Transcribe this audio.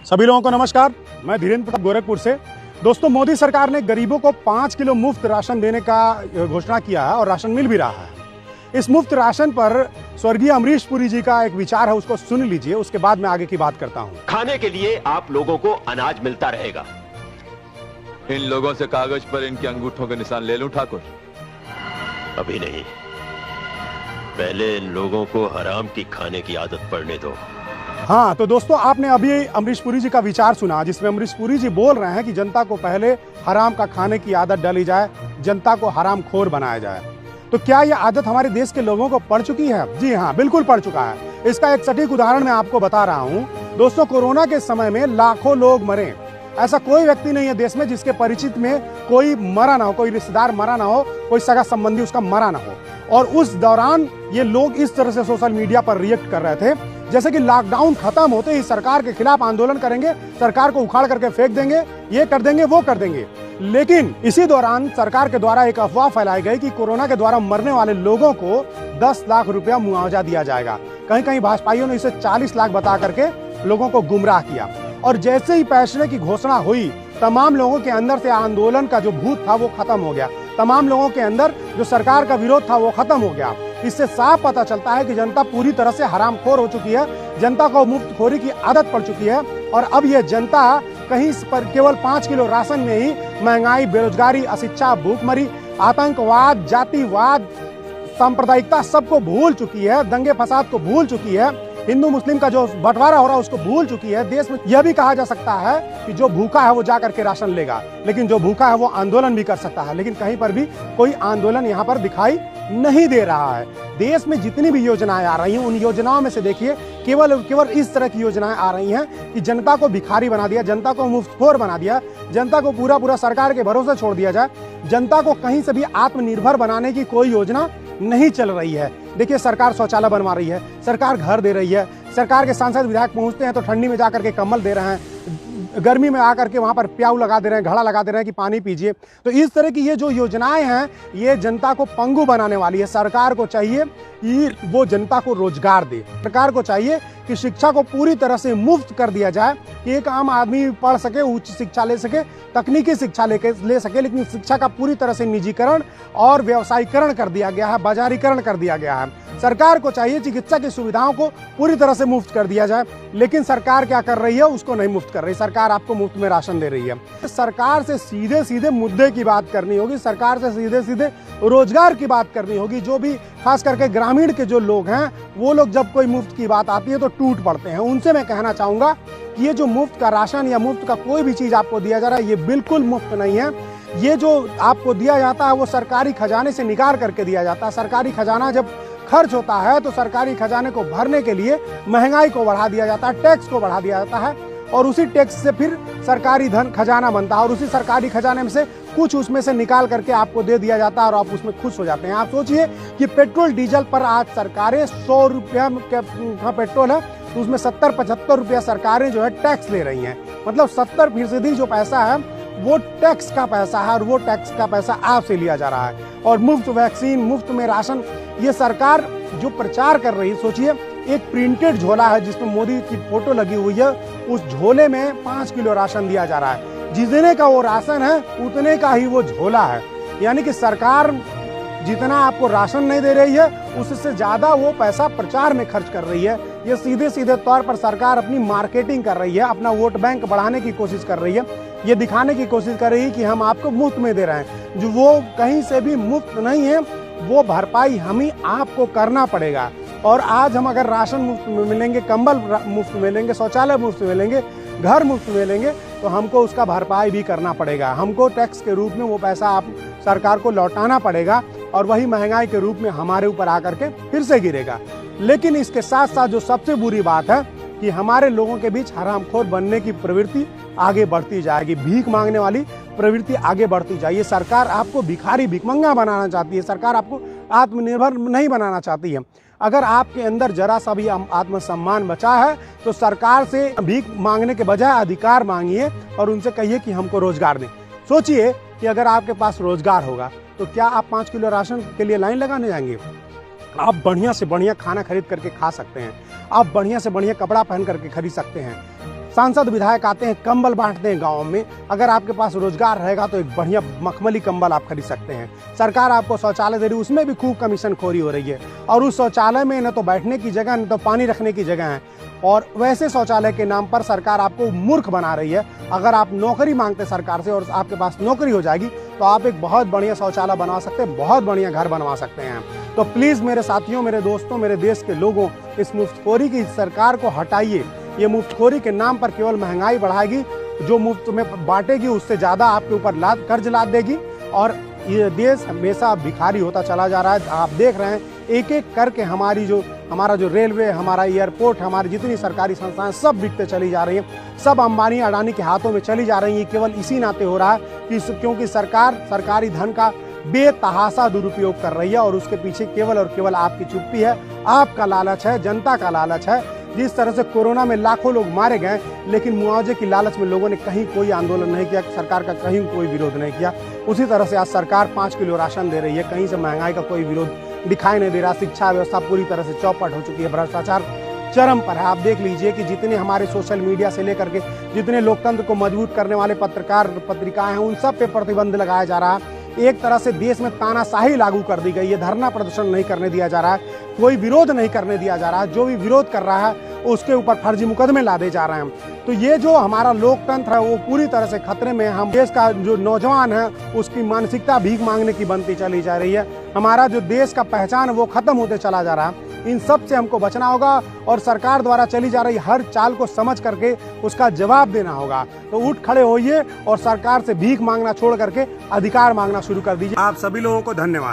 सभी लोगों को नमस्कार। मैं धीरेन्द्र प्रताप गोरखपुर से। दोस्तों, मोदी सरकार ने गरीबों को 5 किलो मुफ्त राशन देने का घोषणा किया है और राशन मिल भी रहा है। इस मुफ्त राशन पर स्वर्गीय अमरीश पुरी जी का एक विचार है, उसको सुन लीजिए, उसके बाद मैं आगे की बात करता हूँ। खाने के लिए आप लोगों को अनाज मिलता रहेगा। इन लोगों से कागज पर इनके अंगूठों के निशान ले लूं ठाकुर? अभी नहीं, पहले इन लोगों को हराम की खाने की आदत पड़ने दो। हाँ, तो दोस्तों, आपने अभी अमरीश पुरी जी का विचार सुना, जिसमें अमरीश पुरी जी बोल रहे हैं कि जनता को पहले हराम का खाने की आदत डाली जाए, जनता को हराम खोर बनाया जाए। तो क्या यह आदत हमारे देश के लोगों को पड़ चुकी है? जी हाँ, बिल्कुल पड़ चुका है। इसका एक सटीक उदाहरण मैं आपको बता रहा हूँ। दोस्तों, कोरोना के समय में लाखों लोग मरे। ऐसा कोई व्यक्ति नहीं है देश में जिसके परिचित में कोई मरा ना हो, कोई रिश्तेदार मरा ना हो, कोई सगा संबंधी उसका मरा ना हो। और उस दौरान ये लोग इस तरह से सोशल मीडिया पर रिएक्ट कर रहे थे जैसे कि लॉकडाउन खत्म होते ही सरकार के खिलाफ आंदोलन करेंगे, सरकार को उखाड़ करके फेंक देंगे, ये कर देंगे, वो कर देंगे। लेकिन इसी दौरान सरकार के द्वारा एक अफवाह फैलाई गई कि कोरोना के द्वारा मरने वाले लोगों को 10 लाख रुपया मुआवजा दिया जाएगा। कहीं कहीं भाजपाइयों ने इसे 40 लाख बता करके लोगों को गुमराह किया। और जैसे ही फैसले की घोषणा हुई, तमाम लोगों के अंदर से आंदोलन का जो भूत था वो खत्म हो गया। तमाम लोगों के अंदर जो सरकार का विरोध था वो खत्म हो गया। इससे साफ पता चलता है कि जनता पूरी तरह से हरामखोर हो चुकी है, जनता को मुफ्तखोरी की आदत पड़ चुकी है। और अब यह जनता कहीं पर केवल 5 किलो राशन में ही महंगाई, बेरोजगारी, अशिक्षा, भूखमरी, आतंकवाद, जातिवाद, सांप्रदायिकता सबको भूल चुकी है, दंगे फसाद को भूल चुकी है, हिंदू मुस्लिम का जो बंटवारा हो रहा है उसको भूल चुकी है। देश में यह भी कहा जा सकता है कि जो भूखा है वो जाकर के राशन लेगा, लेकिन जो भूखा है वो आंदोलन भी कर सकता है। लेकिन कहीं पर भी कोई आंदोलन यहाँ पर दिखाई नहीं दे रहा है। देश में जितनी भी योजनाएं आ रही हैं, उन योजनाओं में से देखिए केवल इस तरह की योजनाएं आ रही हैं कि जनता को भिखारी बना दिया, जनता को मुफ्तखोर बना दिया, जनता को पूरा सरकार के भरोसे छोड़ दिया जाए। जनता को कहीं से भी आत्मनिर्भर बनाने की कोई योजना नहीं चल रही है। देखिए, सरकार शौचालय बनवा रही है, सरकार घर दे रही है, सरकार के सांसद विधायक पहुंचते हैं तो ठंडी में जाकर के कंबल दे रहे हैं, गर्मी में आकर के वहां पर प्याऊ लगा दे रहे हैं, घड़ा लगा दे रहे हैं कि पानी पीजिए। तो इस तरह की ये जो योजनाएं हैं, ये जनता को पंगु बनाने वाली है। सरकार को चाहिए कि वो जनता को रोजगार दे। सरकार को चाहिए कि शिक्षा को पूरी तरह से मुफ्त कर दिया जाए कि एक आम आदमी पढ़ सके, उच्च शिक्षा ले सके, तकनीकी शिक्षा ले सके। लेकिन शिक्षा का पूरी तरह से निजीकरण और व्यवसायीकरण कर दिया गया है, बाजारीकरण कर दिया गया है। सरकार को चाहिए चिकित्सा की सुविधाओं को पूरी तरह से मुफ्त कर दिया जाए, लेकिन सरकार क्या कर रही है? उसको नहीं मुफ्त कर रही। सरकार आपको मुफ्त में राशन दे रही है। सरकार से सीधे सीधे मुद्दे की बात करनी होगी, सरकार से सीधे सीधे रोजगार की बात करनी होगी। जो भी खास करके ग्रामीण के जो लोग हैं, वो लोग जब कोई मुफ्त की बात आती है तो टूट पड़ते हैं। उनसे मैं कहना चाहूंगा कि ये जो मुफ्त का राशन या मुफ्त का कोई भी चीज आपको दिया जा रहा है, ये बिल्कुल मुफ्त नहीं है। ये जो आपको दिया जाता है वो सरकारी खजाने से निकाल करके दिया जाता है। सरकारी खजाना जब खर्च होता है तो सरकारी खजाने को भरने के लिए महंगाई को बढ़ा दिया जाता है, टैक्स को बढ़ा दिया जाता है, और उसी टैक्स से फिर सरकारी धन खजाना बनता है, और उसी सरकारी खजाने में से कुछ उसमें से निकाल करके आपको दे दिया जाता है और आप उसमें खुश हो जाते हैं। आप सोचिए कि पेट्रोल डीजल पर आज सरकारें 100 रुपया का पेट्रोल है तो उसमें 70-75 रुपया सरकारें जो है टैक्स ले रही हैं। मतलब 70% जो पैसा है वो टैक्स का पैसा है, और वो टैक्स का पैसा आपसे लिया जा रहा है। और मुफ्त वैक्सीन, मुफ्त में राशन, ये सरकार जो प्रचार कर रही है, सोचिए एक प्रिंटेड झोला है जिसमें मोदी की फोटो लगी हुई है, उस झोले में 5 किलो राशन दिया जा रहा है। जितने का वो राशन है उतने का ही वो झोला है। यानी कि सरकार जितना आपको राशन नहीं दे रही है, उससे ज्यादा वो पैसा प्रचार में खर्च कर रही है। ये सीधे सीधे तौर पर सरकार अपनी मार्केटिंग कर रही है, अपना वोट बैंक बढ़ाने की कोशिश कर रही है। ये दिखाने की कोशिश कर रही है कि हम आपको मुफ्त में दे रहे हैं, जो वो कहीं से भी मुफ्त नहीं है। वो भरपाई हम ही आपको करना पड़ेगा। और आज हम अगर राशन मुफ्त में मिलेंगे, कंबल मुफ्त मिलेंगे, शौचालय मुफ्त मिलेंगे, घर मुफ्त मिलेंगे, तो हमको उसका भरपाई भी करना पड़ेगा। हमको टैक्स के रूप में वो पैसा आप सरकार को लौटाना पड़ेगा, और वही महंगाई के रूप में हमारे ऊपर आकर के फिर से गिरेगा। लेकिन इसके साथ साथ जो सबसे बुरी बात है कि हमारे लोगों के बीच हरामखोर बनने की प्रवृत्ति आगे बढ़ती जाएगी, भीख मांगने वाली प्रवृत्ति आगे बढ़ती जाएगी। सरकार आपको भिखारी, भिखमंगा बनाना चाहती है, सरकार आपको आत्मनिर्भर नहीं बनाना चाहती है। अगर आपके अंदर जरा सा भी आत्मसम्मान बचा है तो सरकार से भीख मांगने के बजाय अधिकार मांगिए और उनसे कहिए कि हमको रोजगार दें। सोचिए कि अगर आपके पास रोजगार होगा तो क्या आप 5 किलो राशन के लिए लाइन लगाने जाएंगे? आप बढ़िया से बढ़िया खाना खरीद करके खा सकते हैं, आप बढ़िया से बढ़िया कपड़ा पहन करके खरीद सकते हैं, सांसद विधायक आते हैं, कंबल बांटते हैं गाँव में। अगर आपके पास रोजगार रहेगा तो एक बढ़िया मखमली कंबल आप खरीद सकते हैं। सरकार आपको शौचालय दे रही है, उसमें भी खूब कमीशन खोरी हो रही है। और उस शौचालय में न तो बैठने की जगह न तो पानी रखने की जगह है। और वैसे शौचालय के नाम पर सरकार आपको मूर्ख बना रही है। अगर आप नौकरी मांगते सरकार से और आपके पास नौकरी हो जाएगी तो आप एक बहुत बढ़िया शौचालय बनवा सकते हैं, बहुत बढ़िया घर बनवा सकते हैं। तो प्लीज़ मेरे साथियों, मेरे दोस्तों, मेरे देश के लोगों, इस मुफ्तखोरी की सरकार को हटाइए। ये मुफ्तखोरी के नाम पर केवल महंगाई बढ़ाएगी, जो मुफ्त में बांटेगी उससे ज़्यादा आपके ऊपर कर्ज लाद देगी और ये देश हमेशा भिखारी होता चला जा रहा है। आप देख रहे हैं एक एक करके हमारा जो रेलवे, हमारा एयरपोर्ट, हमारी जितनी सरकारी संस्थाएं सब बिकते चली जा रही हैं, सब अंबानी अडानी के हाथों में चली जा रही हैं। केवल इसी नाते हो रहा है कि क्योंकि सरकार सरकारी धन का बेतहाशा दुरुपयोग कर रही है और उसके पीछे केवल और केवल आपकी चुप्पी है, आपका लालच है, जनता का लालच है। जिस तरह से कोरोना में लाखों लोग मारे गए लेकिन मुआवजे की लालच में लोगों ने कहीं कोई आंदोलन नहीं किया, सरकार का कहीं कोई विरोध नहीं किया, उसी तरह से आज सरकार 5 किलो राशन दे रही है। कहीं से महंगाई का कोई विरोध दिखाई नहीं दे रहा। शिक्षा व्यवस्था पूरी तरह से चौपट हो चुकी है, भ्रष्टाचार चरम पर है। आप देख लीजिए कि जितने हमारे सोशल मीडिया से लेकर के जितने लोकतंत्र को मजबूत करने वाले पत्रकार पत्रिकाएं हैं, उन सब पे प्रतिबंध लगाया जा रहा है। एक तरह से देश में तानाशाही लागू कर दी गई है। धरना प्रदर्शन नहीं करने दिया जा रहा है, कोई विरोध नहीं करने दिया जा रहा है। जो भी विरोध कर रहा है उसके ऊपर फर्जी मुकदमे लादे जा रहे हैं। तो ये जो हमारा लोकतंत्र है वो पूरी तरह से खतरे में है। हम देश का जो नौजवान है उसकी मानसिकता भीख मांगने की बनती चली जा रही है। हमारा जो देश का पहचान है वो खत्म होते चला जा रहा है। इन सब से हमको बचना होगा और सरकार द्वारा चली जा रही हर चाल को समझ करके उसका जवाब देना होगा। तो उठ खड़े होइए और सरकार से भीख मांगना छोड़ करके अधिकार मांगना शुरू कर दीजिए। आप सभी लोगों को धन्यवाद।